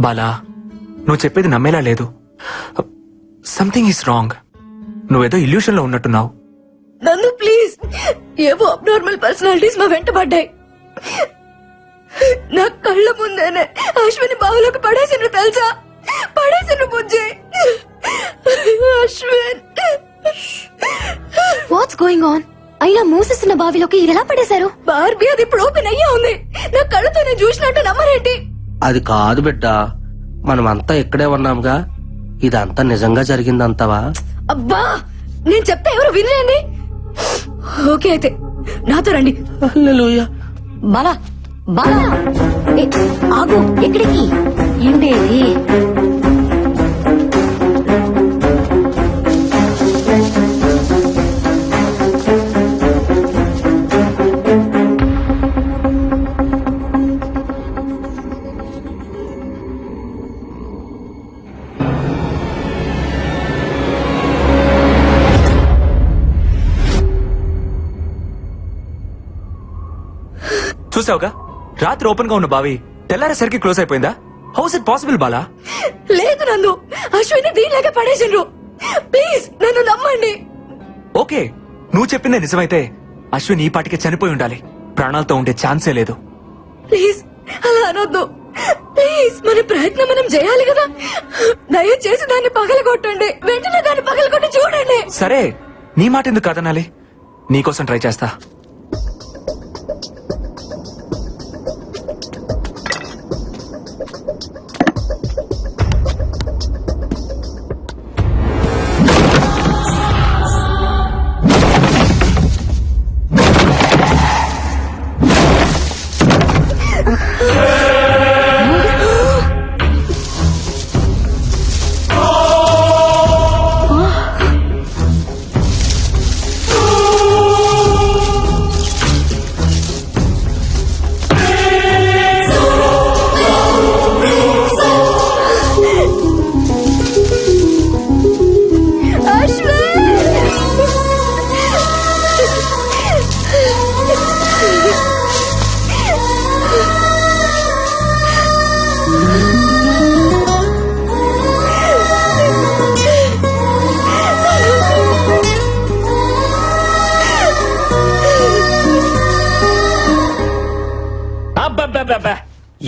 బాలా, నువ్వు చెప్పేది నమ్మేలా లేదు. Something is wrong. నువ్వేదో ఇల్యూషన్ లో ఉన్నట్టున్నావు. నన్ను ప్లీజ్, ఏవో అబ్నార్మల్ పర్సనాలిటీస్ మా వెంట పడ్డాయి. నా కళ్ళ ముందేనే అశ్విని బావులోకి పడేసిన తెలుసా? పడేసిన బుజ్జి అశ్విన్. What's going on? అయినా మూసేసిన బావిలోకి ఇలా పడేశారు? బార్బీ, అది ఇప్పుడు ఓపెన్ అయ్యా ఉంది. నా కళ్ళతో నేను చూసినట్టు నమ్మరేంటి? అది కాదు బిడ్డ, మనమంతా ఇక్కడే ఉన్నాంగా. ఇదంతా నిజంగా జరిగిందంతావా? అబ్బా, నేను చెప్తే ఎవరు వినలేండి. ఓకే అయితే నాతో రండి. హల్లెలూయా. బాలా బాలా, ఆగు. ఎక్కడికి? ఏంటేది? చూసావుగా, రాత్రి ఓపెన్ గా ఉన్న బావి తెల్లారేసరికి క్లోజ్ అయిపోయిందా? House it possible Bala? లేదు, నన్ను అశ్విని దీనిలాగా పడేసిండ్రు. ప్లీజ్ నన్ను నమ్మండి. ఓకే, నువ్వు చెప్పిందే నిజమైతే అశ్విన్ ఈ పాటికి చనిపోయి ఉండాలి. ప్రాణాలతో ఉండే ఛాన్సే లేదు. ప్లీజ్ అలా అనొద్దు. ప్లీజ్, మన ప్రయత్నం మనం చేయాలి కదా. దయచేసి దాన్ని పగలగొట్టండి. వెంటనే దాన్ని పగలగొట్టి చూడండి. సరే, నీ మాట ఎందుకు కాదనాలి? నీకోసం ట్రై చేస్తా.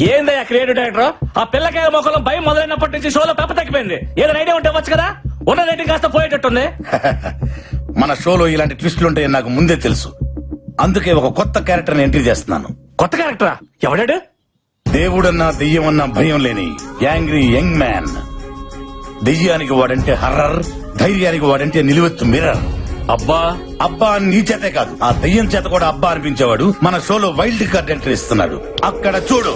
ఏందయ్యా క్రియేటివ్ డైరెక్టర్? ఆ పిల్లకాయ మొక్కలో భయం మొదలైనప్పటి నుంచి షోలో పెప్ప తగ్గిపోయింది. ఏదైనా ఐడియా ఉంటే వచ్చు కదా. ఉన్న రేటింగ్ కాస్త పోయేటట్టుంది. మన షోలో ఇలాంటి ట్విస్టులు ఉంటాయని నాకు ముందే తెలుసు. అందుకే ఒక కొత్త క్యారెక్టర్ ఎంట్రీ చేస్తున్నాను. కొత్త క్యారెక్టరా? ఎవడాడు? దేవుడన్నా దెయ్యమన్నా భయం లేని యాంగ్రీ యంగ్ మ్యాన్. దెయ్యానికి వాడంటే హర్రర్, ధైర్యానికి వాడంటే నిలువెత్తు మిర్రర్. అబ్బా అబ్బా అని నీ చేతే కాదు, ఆ దెయ్యం చేత కూడా అబ్బా అనిపించేవాడు మన షోలో వైల్డ్ కార్డ్ ఎంట్రీ ఇస్తున్నాడు. అక్కడ చూడు.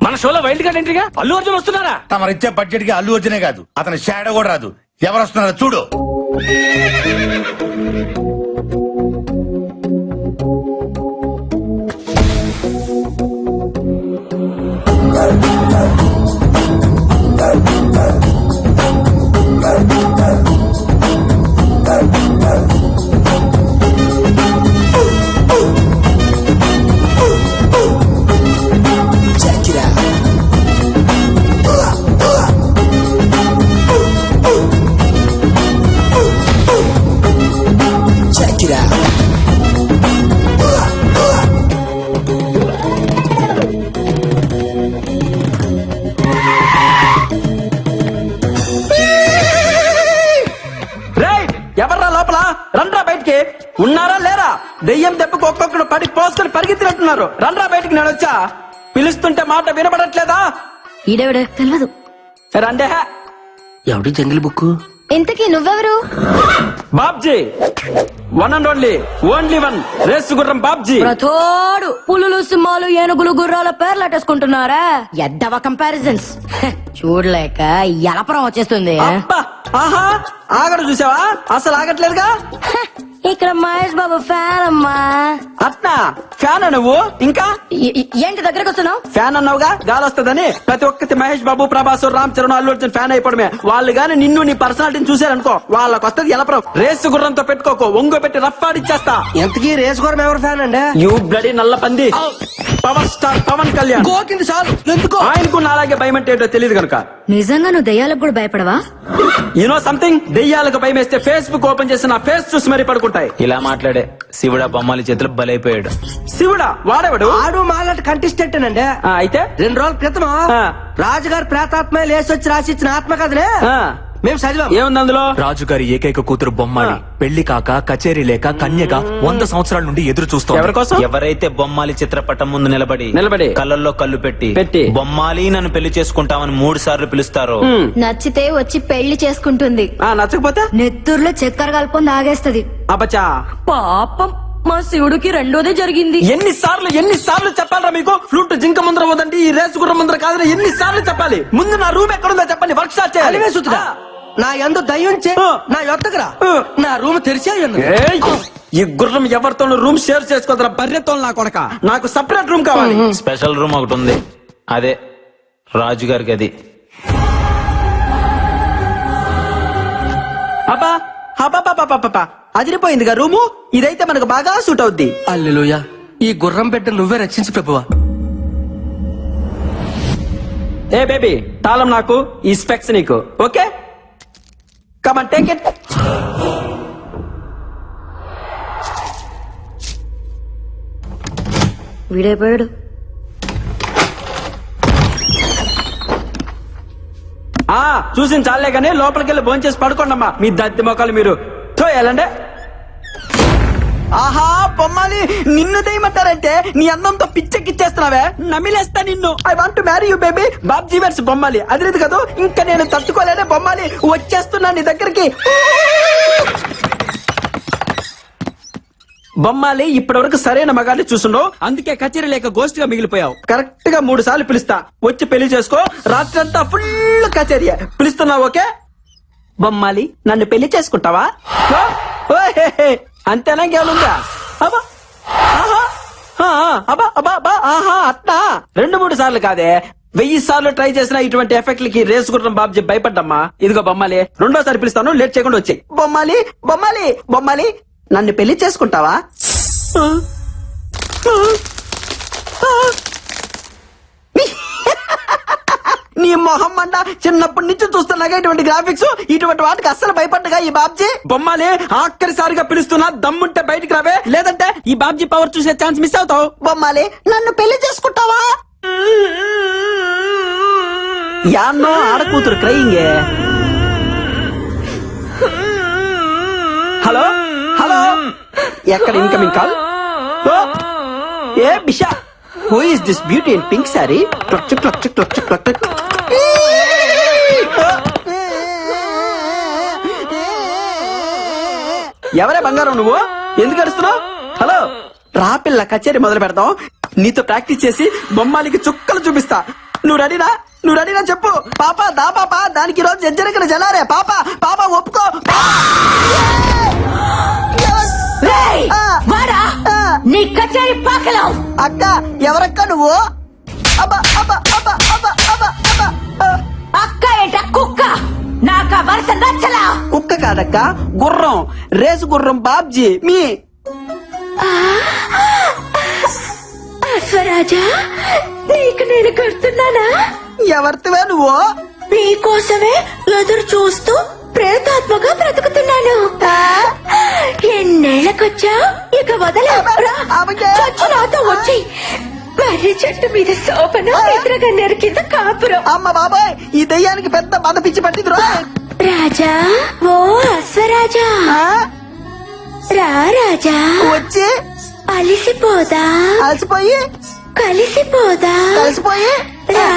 మన షోలో వైల్డ్ కార్డ్ ఎంట్రీగా అల్లు అర్జున్ వస్తున్నారా? తమరిచ్చే బడ్జెట్ కి అల్లు అర్జునే కాదు, అతని షాడో కూడా రాదు. ఎవరు వస్తున్నారో చూడు. ఎవర్రా లోపల? రండ్రా బయటికి. ఉన్నారా లేరా? దెయ్యం దెబ్బకు ఒక్కొక్కడు పడి పోసుకొని పరిగెత్తినట్టున్నారు. రండ్రా బయటికి. నేను వచ్చా పిలుస్తుంటే మాట వినపడట్లేదా? ఈడెవడు తెలియదు. రండే. ఎవడి జంగిల్ బుక్? ఇంతకీ నువ్వెవరు? Babji, one and only one race గుర్రం బాబ్జీ. ప్రతోడు పులులు, సింహాలు, ఏనుగులు, గుర్రాల పేర్లు అట్టేసుకుంటున్నారా? ఎద్దవ కంపారిజన్స్ చూడలేక ఎలపరం వచ్చేస్తుంది. అబ్బా, ఆహా, ఆగడు చూసావా? అసలు ఆగట్లేదుగా. ఇక్కడ మహేష్ బాబు ఫ్యాన్ అమ్మా. అట్నా? ఫ్యాన్ నువ్వు ఇంకా ఏంటి దగ్గరకు వస్తున్నావు? ఫ్యాన్ అన్నావుగా గాలి వస్తుందని. ప్రతి ఒక్కటి మహేష్ బాబు, ప్రభాస్, రామ్ చరణ్, అల్లు అర్జున్ ఫ్యాన్ అయిపోవడమే. వాళ్ళు గాని నిన్ను నీ పర్సనాలిటీని చూసారనుకో, వాళ్ళకి వస్తుంది ఎలపరం. రేసు గుర్రంతో పెట్టుకోకు, ఒంగో పెట్టి రఫ్ఫాడిచ్చేస్తా. ఎంతకీ రేస్ కోరం ఎవరు ఫ్యాన్ అండి? యూ బ్లడీ నల్ల పంది. Power star Pawan Kalyan. గోకింది చాలు, ఎందుకో ఆయనకు నాలాగే భయం అంటే ఏంటో తెలియదు కనుక. నిజంగా నువ్వు దయ్యాలకు కూడా భయపడవా? యు నో సంథింగ్, దెయ్యాలకు భయం వేస్తే ఫేస్బుక్ ఓపెన్ చేసి నా ఫేస్ చూసి మరీ పడుకుంటాయి. ఇలా మాట్లాడే శివుడా బొమ్మాలి చేతులు బలైపోయాడు. శివుడా వాడేవాడు? ఆడు మాలాంటి కంటెస్టెంట్ అండి. అయితే 2 రోజుల క్రితం ఆ. రాజుగారు ప్రేతాత్మ లేసొచ్చి రాసిచ్చిన ఆత్మకథనే ఆ. మేము చదివాం. ఏముంది అందులో? రాజుగారి ఏకైక కూతురు బొమ్మాలి పెళ్లి కాక కచేరీ లేక కన్యగా 100 సంవత్సరాల నుండి ఎదురు చూస్తోంది. ఎవరి కోసం? ఎవరైతే బొమ్మాలి చిత్రపటం ముందు నిలబడి కళ్ళల్లో కళ్ళు పెట్టి బొమ్మాలి నన్ను పెళ్లి చేసుకుంటామని 3 సార్లు పిలుస్తారో నచ్చితే వచ్చి పెళ్లి చేసుకుంటుంది. నచ్చకపోతే నెత్తూరులో చక్కెర కలుపుకొని తాగేస్తది. అబ్బచ్చా. పాపం మా శివుడికి రెండోదే జరిగింది. ఎన్నిసార్లు చెప్పాలరా మీకు? ఫ్లూట్ జింక ముందర వదండి, ఈ రేసు గుర్రం ముందర కాదని ఎన్నిసార్లు చెప్పాలి? ముందు నా రూమ్ ఎక్కడుందో చెప్పండి, వర్క్ షాప్ చేయాలి. అలివే సుతుడా, నా ఎందు దయ్యం చే ఆ. నా యొద్దకురా. నా రూమ్ తెరిచే ఉన్నది. ఏయ్! ఈ గుర్రం ఎవరితోనూ రూమ్ షేర్ చేసుకోదరా బర్రెతో నా కొడక. నాకు సపరేట్ రూమ్ కావాలి. స్పెషల్ రూమ్ ఒకటి ఉంది, అదే రాజుగారికి. అది అబ్బా అబ్బా అదిరిపోయిందిగా రూము. ఇదైతే మనకు బాగా సూట్ అవుద్ది. అల్లెలుయా, ఈ గుర్రం బిడ్డ నువ్వే రక్షించు ప్రభువా. ఏ బేబీ, తాళం నాకు, ఈ స్పెక్స్ నీకు. Okay, come on take it. వీడైపోయాడు. చూసింది చాలే గానీ లోపలికి వెళ్ళి భోంచేసి పడుకోండమ్మా. మీ దత్తి మొక్కలు మీరు తోయాలండి. ఆహా బొమ్మాలి, నిన్ను దయమంటారంటే నీ అందంతో పిచ్చెక్కిచ్చేస్తున్నావే, నమిలేస్తా నిన్ను. I want to marry you baby. Babji వెర్స్ బొమ్మాలి, అదిలేదు కదా. ఇంకా నేను తట్టుకోలేనే బొమ్మాలి, వచ్చేస్తున్నా నీ దగ్గరికి. బొమ్మాలి, ఇప్పటి వరకు సరైన మగాన్ని చూసుండవు, అందుకే కచేరీ లేక గోస్ట్ గా మిగిలిపోయావు. కరెక్ట్ గా 3 సార్లు పిలుస్తా, వచ్చి పెళ్లి చేసుకో. రాత్రంతా ఫుల్ కచేరీ. పిలుస్తున్నావు ఓకే? బొమ్మాలి, నన్ను పెళ్లి చేసుకుంటావా? ఓ, హే, హే. అంతేనా, ఇంకేమనుందా? అబ్బా ఆహా, అబ్బా అబ్బా అబ్బా ఆహా అట్నా 2-3 సార్లు కాదే, 1000 సార్లు ట్రై చేసిన ఇటువంటి ఎఫెక్ట్లకి రేసు గుర్రం బాబ్జీ భయపడ్డమ్మా. ఇదిగో బొమ్మాలి, 2వ సారి పిలుస్తాను, లేట్ చేయకుండా వచ్చాయి. బొమ్మాలి బొమ్మాలి బొమ్మాలి, నన్ను పెళ్లి చేసుకుంటావా? నీ మొహం మండ, చిన్నప్పటి నుంచి చూస్తున్నాగా ఇటువంటి గ్రాఫిక్స్, ఇటువంటి వాటికి అస్సలు భయపడ్డగా ఈ బాబ్జీ. బొమ్మాలి, ఆఖరిసారిగా పిలుస్తున్నా, దమ్ముంటే బయటికి రావే, లేదంటే ఈ బాబ్జీ పవర్ చూసే ఛాన్స్ మిస్ అవుతావు. బొమ్మాలి, నన్ను పెళ్లి చేసుకుంటావా? యాన్నో ఆడకూతురు క్రయింగే. హలో హలో, ఎక్కడ incoming call? A Bisha, who is this beauty in pink sorry? Clutch clutch clutch clutch. ఎవరే బంగారం నువ్వు? ఎందుకు అరుస్తున్నావు? హలో రా పిల్ల, కచేరీ మొదలు పెడతాం. నీతో ప్రాక్టీస్ చేసి బొమ్మాలికి చుక్కలు చూపిస్తా. నువ్వు రెడీనా చెప్పు. పాప దా పాప, దానికి రోజు జజ్జరకన జలారే. పాప పాప ఒప్పుకో. నీ కచేరీ పాకలం. అక్క ఎవరక్క నువ్వు? అబ్బా అబ్బా అబ్బా అబ్బా అబ్బా అబ్బా. అక్క ఏంట కుక్క? నాకు వరుస నచ్చలా. కుక్క కాదక్క, గుర్రం, రేసు గుర్రం బాబ్జీ. మీ అశ్వరాజా, నీకు నేను కడుతున్నానా? ఎవరితివే నువ్వు? నీకోసమే ఎదురు చూస్తూ ప్రేతాత్మగా బ్రతుకుతున్నాను. ఎన్నేళ్లకొచ్చా, ఇక వదలా. చచ్చు నాతో వచ్చి మర్రి చెట్టు మీద సోపన, ఎదురగన్నేరు కింద కాపురం. అమ్మ బాబాయ్, ఈ దెయ్యానికి పెద్ద బాధ పిచ్చి పట్టింది. రాజా, ఓ అశ్వరాజా, రా రాజా, వచ్చి అలిసిపోదా, అలసిపోయి కలిసిపోయి రా.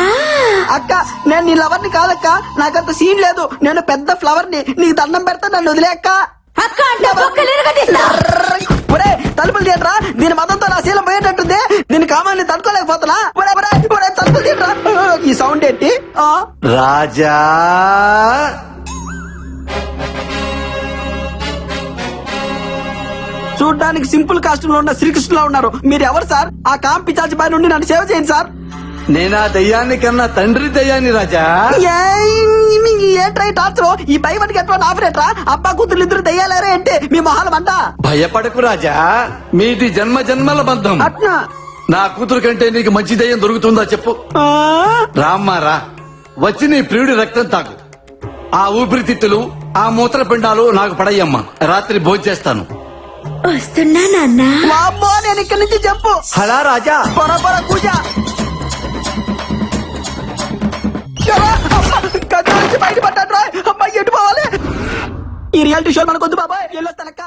అక్క, నేను నీ లవర్ ని కాదక్క, నాకంత సీన్ లేదు. నేను పెద్ద ఫ్లవర్ ని, నీకు దండం పెడతా, నన్ను వదిలే అక్క. అక్క అంటే ఒరే తలుపులు తీయట్రా, దీని మతంతో నా శీలం పోయేటట్టుంది. దీని కామాన్ని తట్టుకోలేకపోతున్నా. తలుపులు తీయట్రా. ఈ సౌండ్ ఏంటి? రాజా, చూడ్డానికి సింపుల్ కాస్ట్యూమ్ లో ఉన్న శ్రీకృష్ణులా ఉన్నారు. మీరు ఎవరు సార్? ఆ కామ్ పిచాచి పై నుండి నన్ను సేవ చేయండి సార్. నేనా దయ్యాన్ని కన్నా తండ్రి దయ్యాన్ని రాజా. ఏంట్రా టార్చర్? ఈ by one get one offer ఏంట్రా? అబ్బా కూతురు ఇద్దరు దయ్యాలేరే అంటే మీ మొహాలు అంట. భయపడకు రాజా, మీది జన్మ జన్మల బంధం. అట్నా? నా కూతురు కంటే నీకు మంచి దయ్యం దొరుకుతుందా చెప్పు. ఆ? రామ్మా రా, వచ్చి నీ ప్రియుడి రక్తం తాకు. ఆ ఊపిరితిత్తులు, ఆ మూత్రపిండాలు నాకు పడయ్యమ్మా. రాత్రి భోంచేస్తాను. వస్తున్నా నాన్న. వామ్మో, నేను ఇక్కడి నుంచి చెప్పు. హలా రాజా. పొర పొర కూజ. బయటపడ్డా అమ్మాయి ఎటు పోవాలి? ఈ రియాలిటీ షో మనకొద్దు బాబాయ్. వెళ్ళొస్తానక్క.